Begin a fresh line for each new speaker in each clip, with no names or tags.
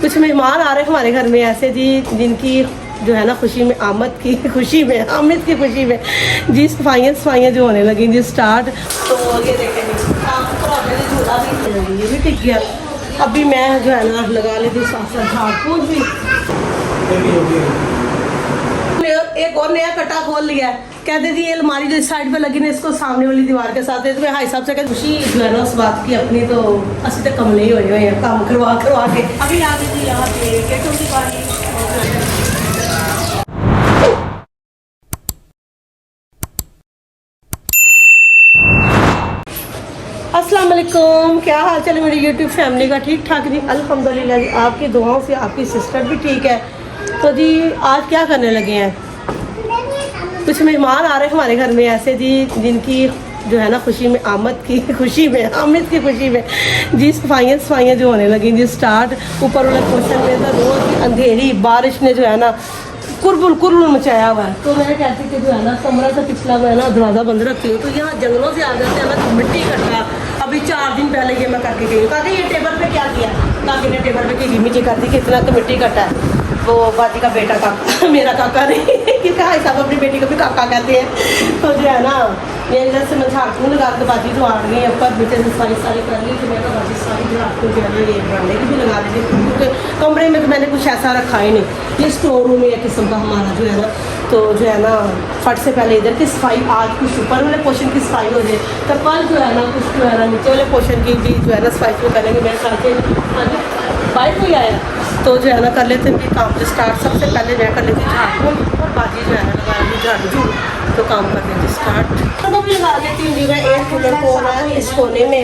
कुछ मेहमान आ रहे हैं हमारे घर में ऐसे जी, जिनकी जो है ना खुशी में आमद की खुशी में आमद की खुशी में जी सफाइयाँ जो होने लगी जी स्टार्ट। तो ये देखें झूला भी ये भी टिक गया। अभी मैं जो है ना लगा लेती साथ साथ झाड़ फूक भी। एक और नया कटा खोल लिया है, कहते जी ये अलमारी जो साइड पे लगी ना इसको सामने वाली दीवार के साथ है। तो भाई साहब से कहते खुशी जो है ना उस बात की अपनी तो असि तक कम नहीं हुए हैं काम करवा के अभी आ गई थी यहाँ पे गेटों की बारी। अस्सलाम वालेकुम, क्या हाल चाल है मेरी यूट्यूब फैमिली का? ठीक ठाक जी, अल्हम्दुलिल्लाह जी, आपकी दुआओं से आपकी सिस्टर भी ठीक है। तो जी आज क्या करने लगे हैं, कुछ मेहमान आ रहे हैं हमारे घर में ऐसे जी, जिनकी जो है ना खुशी में आमद की खुशी में जी सफाइयाँ जो होने लगी जी स्टार्ट। ऊपर वाले पोर्शन में तो रोज़ की अंधेरी बारिश ने जो है ना कुरबुल मचाया हुआ है। तो मैं कहती कि जो है ना कमरा से पिछला मैं ना दरवाज़ा बंद रखती हूँ, तो यहाँ जंगलों से आ जाते हैं ना तो मिट्टी इकट्ठा। अभी 4 दिन पहले ये मैं करके गई, ताकि ये टेबल पे क्या किया, ताकि ने टेबल पे की मिट्टी कर दी कि इतना तो मिट्टी इकट्ठा है। वो बाजी का बेटा काका मेरा काका नहीं क्योंकि भाई साहब अपनी बेटी को भी काका कहते हैं। तो जो है ना ये इधर से मैं झाड़ू लगा के बाजी जो आ रही है ऊपर नीचे से सारी कर ली। तो मैं तो बाजी सारी झाड़ू जो है ना ये बनाने की भी लगा दी, क्योंकि कमरे में तो मैंने कुछ ऐसा रखा ही नहीं। ये स्टोर रूम एक किस्म का हमारा जो है ना, तो जो है ना फट से पहले इधर की सफाई, आज कुछ ऊपर वाले पोर्शन की सफाई हो जाए, तो कल जो है ना कुछ जो है ना नीचे वाले पोर्शन की भी जो है ना सफाई शुरू करेंगे। मेरे साथ से बाइक कोई आया तो जो है ना कर लेते हैं काम जो स्टार्ट। सबसे पहले मैं कर लेती झाड़ू और बाजी जो है ना लगा लेती झाड़ू, तो काम कर लेती स्टार्ट। तो भी लगा लेती हूँ जी मैं एक कूलर को ना इस कोने में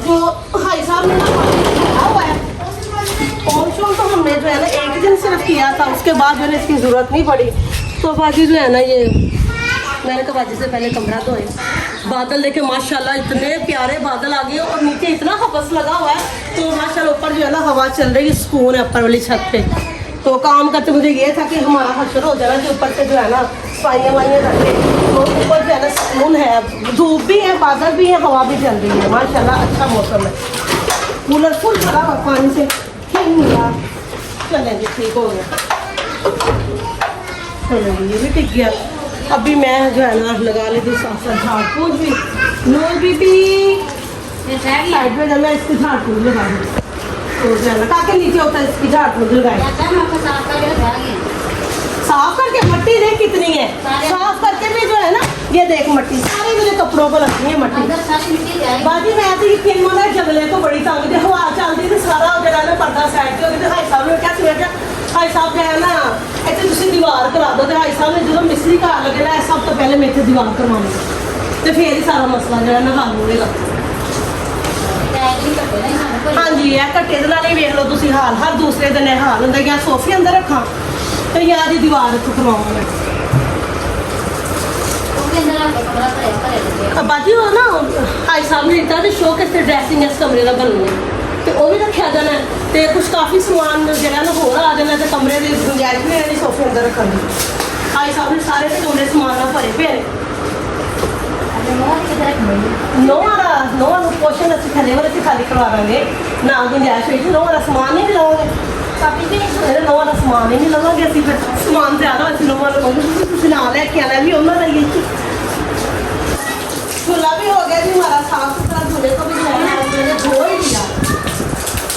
जो भाई साहब ने रखा हुआ है। कॉन्शोल तो हमने जो है ना एक दिन सिर्फ किया था, उसके बाद जो है इसकी ज़रूरत नहीं पड़ी। तो बाजी जो है ना ये मैंने कहा बाजी से पहले कमरा धोए। बादल देखे माशाल्लाह इतने प्यारे बादल आ गए और नीचे इतना हवस लगा हुआ है। तो माशाल्लाह ऊपर जो है ना हवा चल रही है, सुकून है ऊपर वाली छत पे। तो काम करते मुझे ये था कि हमारा हशर हो जाना कि ऊपर से जो है ना सफाइयाँ रखे, तो ऊपर जो है ना सुकून है, धूप भी है, बादल भी है, हवा भी चल रही है माशाल्लाह, अच्छा मौसम है। कूलर फुल भरा हुआ पानी से चलेंगे, ठीक हो गया, चलेंगे ये भी टिक गया। अभी मैं जो है ना लगा लेती साथ साथ झाड़ फूक भी। नूर बीबी साइड में मैं इसकी झाड़ फूक लगा दूँ, तो जो है ना काके नीचे होता है इसकी झाड़ फूक लगाए। साफ करके मट्टी देख कितनी है, साफ करके भी जो है ना ये देख मट्टी सारी मेरे कपड़ों को लगती है मट्टी। बाजी मैं ऐसी फिल्मों जंगले को बड़ी तंग थी, हवा चलती थी सारा जगह में पर्दा साइड से हो गया। भाई साहब ने क्या सुना, भाई साहब जो है ना ਇੱਥੇ ਤੁਸੀਂ दीवार करा दो। तो भाई साहब ने जो मिस्त्री घर लगे ना सब तो पहले मेरे दीवार करवानी, तो फिर ही सारा मसला जो है ना हल होएगा। हाँ जी है घट्टे के नाल ही वेख लो तुम हाल, हर दूसरे दिन यह हाल होंगे या सोफे अंदर रखा तो या दी दीवार करवाऊँ मैं। बाजी हो ना भाई साहब ने दिता शो के ड्रैसिंग इस कमरे का बननी है, तो वह भी रखा जाना है। तो कुछ काफ़ी समान जो है ना होर आ जाना, तो कमरे की गुंजाइश भी है सोफे अंदर रखने की। भाई साहब ने सारे कमरे समान ना भरे पे नोआ पोर्शन असं थले वाले खाली करवा देंगे ना, गुंजाइश हुई नोआ का समान नहीं लवांगे, नोआ का समान ही नहीं लवांगे असं, फिर समान ज़्यादा अच्छी नोआ लवांगे ना लैके आना भी उन्होंने लिए। झूला भी हो गया जी हमारा साफ सुथरा, झूले को भी मैंने धो ही लिया।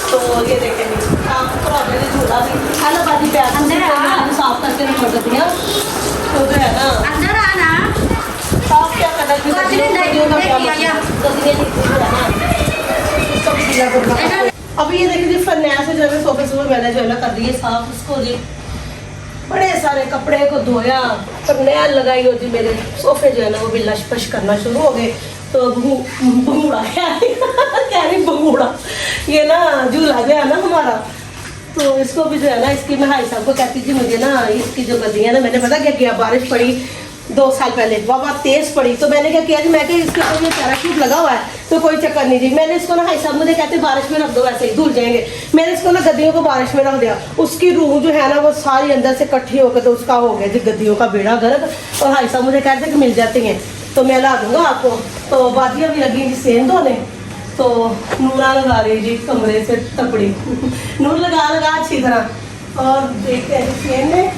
तो ये देखें साफ सुथरा हो गया झूला भी। हेलो बाजी प्यार अंदर साफ करके रख देती हैं, तो जो है ना अंदर आना साफ क्या करना अभी ये देखिए जी फरनैल से जो है सोफे सुफे मैंने जो है ना कर दिए साफ। उसको जी बड़े सारे कपड़े को धोया, फरनैल लगाई हो जी, मेरे सोफे जो है ना वो भी लश पश करना शुरू हो गए। तो भंगूड़ा क्या नहीं भंगूड़ा ये ना झूला जो है ना हमारा, तो इसको भी जो है ना इसकी मैं भाई साहब को कहती थी मुझे ना इसकी जो गद्दियाँ ना, मैंने पता क्या किया, बारिश पड़ी 2 साल पहले बहुत तेज़ पड़ी, तो मैंने क्या किया जी मैं कि इसके ऊपर ये पैराशूट लगा हुआ है तो कोई चक्कर नहीं जी। मैंने इसको ना भाई साहब मुझे कहते बारिश में रख दो, वैसे ही धुल जाएंगे। मैंने इसको ना गद्दियों को बारिश में रख दिया, उसकी रूह जो है ना वो सारी अंदर से इकट्ठी होकर तो उसका हो गया जी गद्दियों का बेड़ा गर्क। और भाई साहब मुझे कहते कि मिल जाती हैं तो मैं ला दूँगा आपको। तो बाजियाँ भी लगी जी सेंध होने, तो नूरा लगा रही जी कमरे से तपड़ी नूर लगा अच्छी तरह। और देखते हैं फैन में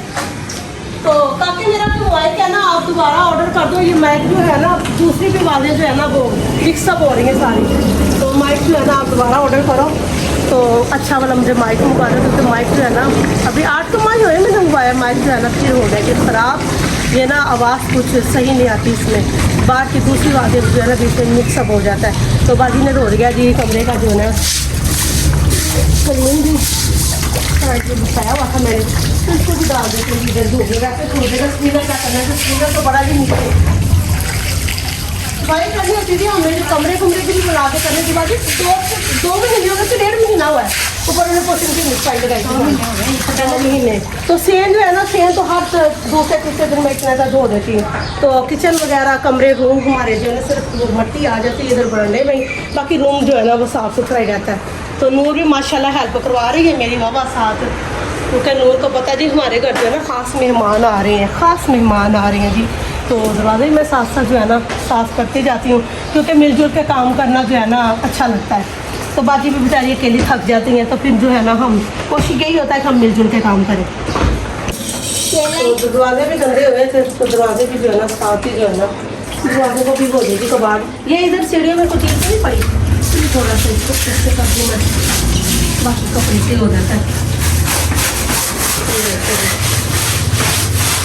तो काफ़ी मेरा मोबाइल क्या ना आप दोबारा ऑर्डर कर दो। ये माइक जो है ना दूसरी भी वाले जो है ना वो मिक्सअप हो रही है सारी, तो माइक जो है ना आप दोबारा ऑर्डर करो तो अच्छा वाला मुझे माइक मंगवा दो, क्योंकि माइक जो है ना अभी 8 तो माह हुए मैंने मंगवाया, माइक जो है ना फिर हो गया कि ख़राब, ये ना आवाज़ कुछ सही नहीं आती इसमें, बाहर की दूसरी आवाज़ें जो है ना बीच में मिक्सअप हो जाता है। तो बाजी ने रोड गया जी कमरे का जो है ना क्लीन भी दिखाया हुआ था मैंने, तो इसको भी डाल देते हैं इधर धो गया। वैसे धो देगा स्पीकर क्या करना है, स्पीकर तो बड़ा ही नीचे सफाई करनी होती थी हमने कमरे की भी बना के करने के बाद 2 महीने हो गए, तो 1.5 महीना हुआ है ऊपर उन्होंने पोषण की मिसाइल लगाई थी महीने। तो सेन जो है ना सेन तो हर दूसरे तीसरे दिन मैं इतना धो देती हूँ। तो किचन वगैरह कमरे रूम हमारे जो है ना सिर्फ मट्टी आ जाती है इधर बरांडे में, बाकी रूम जो है ना वो साफ़ सुथरा ही रहता है। तो नूर भी माशाल्लाह हेल्प करवा रही है मेरी बाबा साथ, क्योंकि नूर को पता जी हमारे घर जो है ना ख़ास मेहमान आ रहे हैं, ख़ास मेहमान आ रहे हैं जी। तो दरवाजे में साथ साथ जो है ना साफ़ करती जाती हूँ, क्योंकि मिलजुल के काम करना जो है ना अच्छा लगता है। तो बाजी भी बेचारी अकेली थक जाती हैं, तो फिर जो है ना हम कोशिश यही होता है कि हम मिलजुल के काम करें। तो दरवाजे भी गंदे हुए थे, तो दरवाजे भी जो है ना साथ ही जो है ना दरवाजे को भी हो जाएगी कबाड़। ये इधर सीढ़ियों में कुछ चीज़ नहीं पड़ी, थोड़ा सा इसको कैसे कर दूँ मैं, बाकी कपड़े से हो जाता है,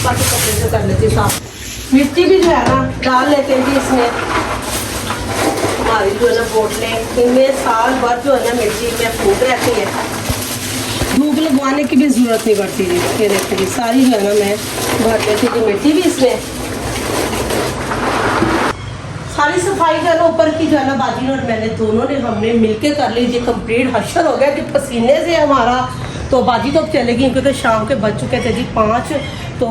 बाकी कपड़े से कर लेती साफ। मिर्ची भी जो है ना डाल लेते हैं जी इसमें, हमारी जो है ना बोतलें इनमें साल भर जो है ना मिर्ची में फूक रहती है, धूप लगवाने की भी ज़रूरत नहीं पड़ती जी। ये देखते जी सारी जो है ना मैं भर लेती थी मिर्ची भी इसमें। सारी सफाई जो है ना ऊपर की जो है ना बाजी और मैंने दोनों ने हमने मिलके कर ली जी कंप्लीट। हशर हो गया कि पसीने से हमारा, तो बाजी तो अब चलेगी क्योंकि शाम के बज चुके थे जी 5। तो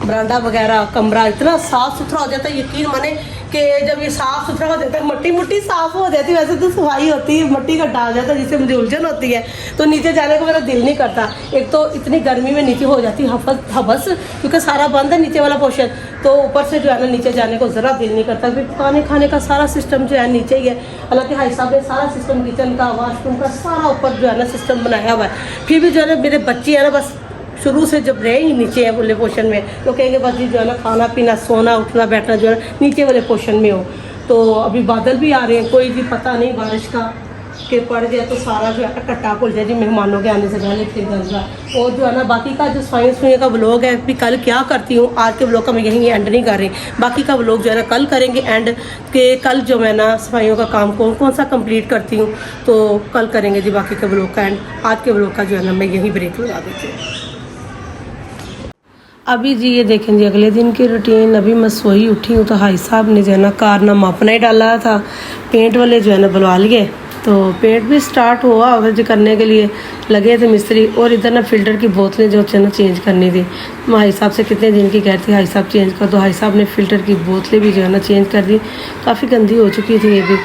बरांडा वगैरह कमरा इतना साफ़ सुथरा हो जाता है, यकीन माने कि जब ये साफ़ सुथरा हो जाता है मट्टी साफ़ हो जाती है। वैसे तो सफाई होती है, मट्टी का डाल जाता है जिससे मुझे उलझन होती है, तो नीचे जाने को मेरा दिल नहीं करता। एक तो इतनी गर्मी में नीचे हो जाती है हबस, क्योंकि सारा बंद है नीचे वाला पोर्शन, तो ऊपर से जो है ना नीचे जाने को ज़रा दिल नहीं करता। फिर खाने खाने का सारा सिस्टम जो है नीचे ही है, हालांकि भाई साहब ने सारा सिस्टम किचन का वाशरूम का सारा ऊपर जो है ना सिस्टम बनाया हुआ है। फिर भी जो है ना मेरे बच्चे है ना बस शुरू से जब रहे ही नीचे है वाले पोर्शन में, तो कहेंगे बस जो है ना खाना पीना सोना उठना बैठना जो है नीचे वाले पोर्शन में हो। तो अभी बादल भी आ रहे हैं, कोई भी पता नहीं बारिश का कि पड़ जाए तो सारा जो है कट्टा खुल जाए जी मेहमानों के आने से पहले फिर गंदा। और जो है ना बाकी का जो सफाई का व्लॉग है भी कल क्या करती हूँ, आज के व्लॉग का मैं यहीं एंड नहीं कर रही, बाकी का व्लॉग जो है ना कल करेंगे एंड के कल जो मैं ना सफाइयों का काम कौन सा कंप्लीट करती हूँ तो कल करेंगे जी बाकी के व्लॉग का एंड। आज के व्लॉग का जो है ना मैं यहीं ब्रेक लगा देती हूँ। अभी जी ये देखें जी अगले दिन की रूटीन। अभी मैं सोई उठी हूँ तो भाई साहब ने जो है ना कारनामा अपना ही डाला था, पेंट वाले जो है ना बुलवा लिए, तो पेंट भी स्टार्ट हुआ और जो करने के लिए लगे थे मिस्त्री। और इधर ना फ़िल्टर की बोतलें जो है ना चेंज करनी थी, भाई साहब से कितने दिन की कहती भाई साहब चेंज कर दो, भाई साहब ने फ़िल्टर की बोतलें भी जो है ना चेंज कर दी, काफ़ी गंदी हो चुकी थी ये भी।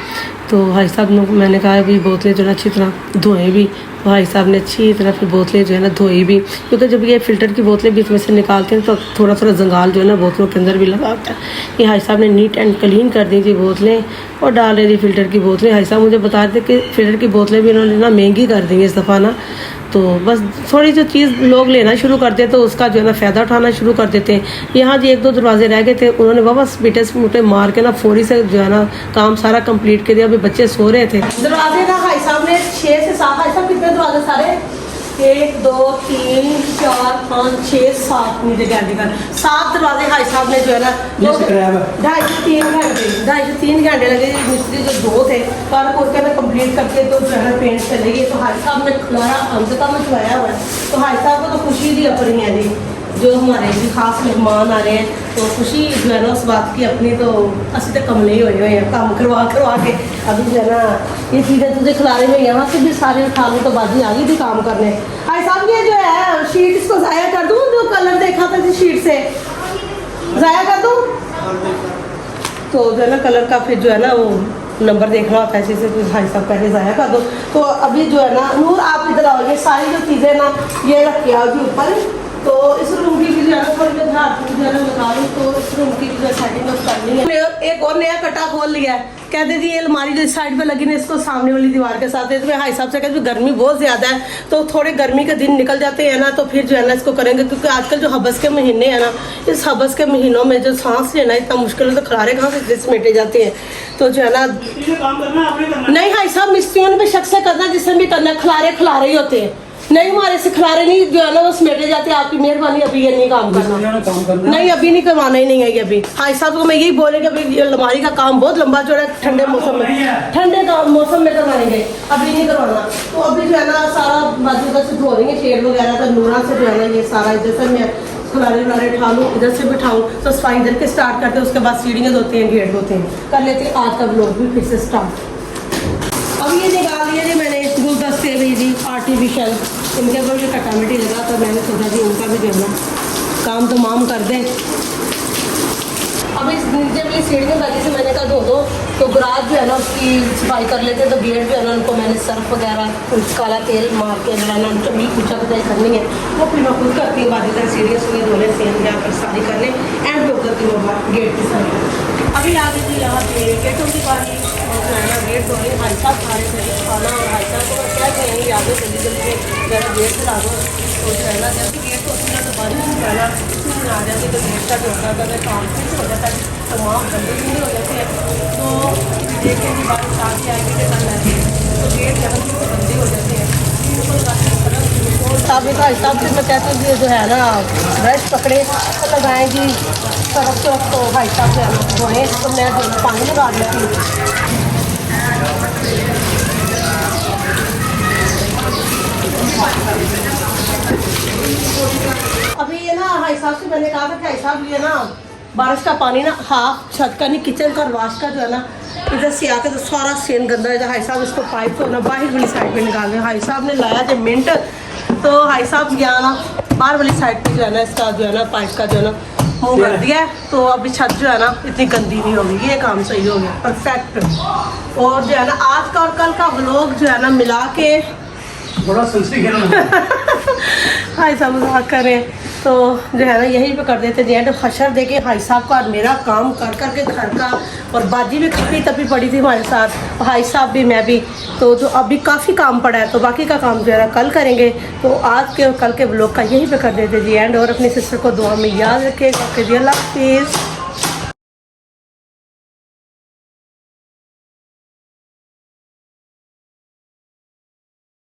तो भाई साहब ने मैंने कहा भी बोतलें जो है अच्छी तरह धोएँ भी, भाई साहब ने अच्छी तरह फिर बोतलें जो है ना धोई भी, क्योंकि जब ये फ़िल्टर की बोतलें बीच में से निकालते हैं तो थोड़ा थोड़ा जंगाल जो है ना बोतलों के अंदर भी लगा होता है। ये भाई साहब ने नीट एंड क्लीन कर दी थी बोतलें और डाल रही थी फ़िल्टर की बोतलें। भाई साहब मुझे बता रहे थे कि फ़िल्टर की बोतलें भी इन्होंने ना महंगी कर दी इस दफ़ा ना, तो बस थोड़ी जो चीज़ लोग लेना शुरू कर देते तो उसका जो है ना फ़ायदा उठाना शुरू कर देते हैं। यहाँ जी 1-2 दरवाजे रह गए थे, उन्होंने बस बेटे से मुटे मार के ना फौरी से जो है ना काम सारा कंप्लीट कर दिया। अभी बच्चे सो रहे थे। दरवाजे का भाई साहब ने 6 से 7, भाई साहब कितने दरवाजे सारे 1 2 3 4 5 6 7 नीचे गैलरी का 7 दरवाजे भाई साहब ने जो है ना 2.5-3 घंटे लगे। मिस्त्री जो 2 थे कार को ना कंप्लीट करके तो जो है ना पेंट चलेगी। तो भाई साहब ने खुलारा अंत का मचवाया हुआ है, तो भाई साहब को तो खुशी दी अपनी है जी, जो हमारे भी खास मेहमान आ रहे हैं तो खुशी जो है ना उस बात की अपनी। तो असं तो कमले ही हुए हैं काम करवा के अभी जो है ना ये चीज़ें तुझे खिलाने में यहाँ से भी सारे उठा लूँ तो बाजी आ गई थी काम करने। भाई साहब ये जो है शीट इसको ज़ाया कर दूँ, जो कलर देखा था जी शीट से ज़ाया कर दूँ, तो जो है ना कलर का फिर जो है ना वो नंबर देखना होता है, जैसे फिर भाई साहब पहले ज़ाया कर दो। तो अभी जो है ना नूर आप इधर आओ, ये सारी जो चीज़ें ना ये रख के आओ जी ऊपर, तो इस रूम की भी जो है थोड़ी देर जो है लगा लूँ, तो इस रूम की जो सेटिंग करनी है। एक और नया कटा खोल लिया है, कहते जी ये अलमारी जो इस साइड पे लगी ना, इसको सामने वाली दीवार के साथ, इसमें हाई साहब से कहते गर्मी बहुत ज़्यादा है, तो थोड़े गर्मी के दिन निकल जाते हैं ना, तो फिर जो है ना इसको करेंगे, क्योंकि आजकल जो हबस के महीने हैं ना, इस हबस के महीनों में जो सांस लेना इतना मुश्किल है, तो खलारे कहाँ से समेटे जाते हैं, तो जो है ना
काम करना आपने करना
नहीं हाई साहब मिस्त्रियों ने भी शक से करना, जिससे भी करना, खलारे ही होते हैं, नहीं हमारे से खलारे नहीं जो है ना वो समेटे जाते हैं। आपकी मेहरबानी, अभी ये नहीं काम करना, नहीं अभी नहीं करवाना ही नहीं है ये अभी। हाई साहब को मैं यही बोलेंगे अभी ये अलमारी का काम बहुत लंबा चौड़ा है, ठंडे मौसम में, ठंडे मौसम में करवाएंगे, अभी नहीं करवाना। तो अभी जो है ना सारा बाजू का से धो देंगे, शेड वगैरह का नूरा से जो है ना ये सारा इधर से मैं खलारे उठा लूँ, इधर से बिठाऊँ, तो सफाई इधर के स्टार्ट करते हैं, उसके बाद सीढ़ियाँ धोते हैं, गेट धोते हैं, कर लेते हैं आज का ब्लॉग भी फिर से स्टार्ट। अब ये निकाल दिया जी मैंने गुलदस्ते भी जी आर्टिफिशियल, इनके ऊपर भी कटा मिट्टी लगा, तो मैंने सोचा जी उनका भी जो है ना काम तमाम कर दें। अब इस जब ये सीढ़ियों लगी से मैंने कहा धो तो गराज जो है ना उसकी सफाई कर लेते, तो गेट जो है ना उनको मैंने सर्फ वगैरह काला तेल मार के लगाना, उनको भी पूछा कुछ करनी है, वो फिर मैं खुद करती हूँ, बाद इधर सीढ़ियाँ सुनिए धोने सेम यहाँ पर सारी कर लें, एंड हो करती हूँ गेट की सारी। अभी आ गई थी यहाँ पे गेटों की बारी, जो है ना गेट धोने भाई साहब खाने से खाना, और भाई साहब को क्या कहेंगे आ गए जल्दी जल्दी में जरा गेट से ला दो, तो जो है ना जब गेट को अपना तो बारिश जो है ना आ जाती, तो गेट का जो होता है काम फिक्स हो जाता है, तमाम गंदे भी हो जाते हैं, तो देखिए कि बारिश आगे आएगी के कल आएगी, तो गेट जो है तो गंदे हो जाते हैं। साहब का हिसाब से मैं कहती हूँ जो है ना ब्रश पकड़े तो लगाएंगी सरफ से, तो भाई साहब से हम धोएँ, तो मैं पानी लगा देती हूँ। अभी ये ना भाई साहब से मैंने कहा था कि भाई साहब ये ना बारिश का पानी ना हाफ छत का नहीं किचन का वाश का जो है ना इधर से आके तो सारा सेन गंदा है, हाई साहब इसको पाइप को ना बाहर वाली साइड पे निकाल रहे। हाई साहब ने लाया थे मिनट, तो हाई साहब गया ना बाहर वाली साइड पे जो है ना इसका जो है ना पाइप का जो है ना मुँह कर दिया है, तो अभी छत जो है ना इतनी गंदी नहीं होगी, ये काम सही हो गया परफेक्ट। और जो है ना आज का और कल का व्लॉग जो है ना मिला के
बड़ा
हाई साहब मजाक करें, तो जो है ना यहीं पे कर देते जी, तो खशर दे के हाई साहब का और मेरा काम कर कर के घर का, और बाजी भी खपी तपी पड़ी थी हमारे साथ, हाई साहब भी मैं भी, तो जो अभी काफ़ी काम पड़ा है, तो बाकी का काम जो है ना कल करेंगे। तो आज के और कल के व्लॉग का यहीं पे कर देते जी एंड, और अपनी सिस्टर को दुआ में याद रखें। अल्लाह हाफिज़।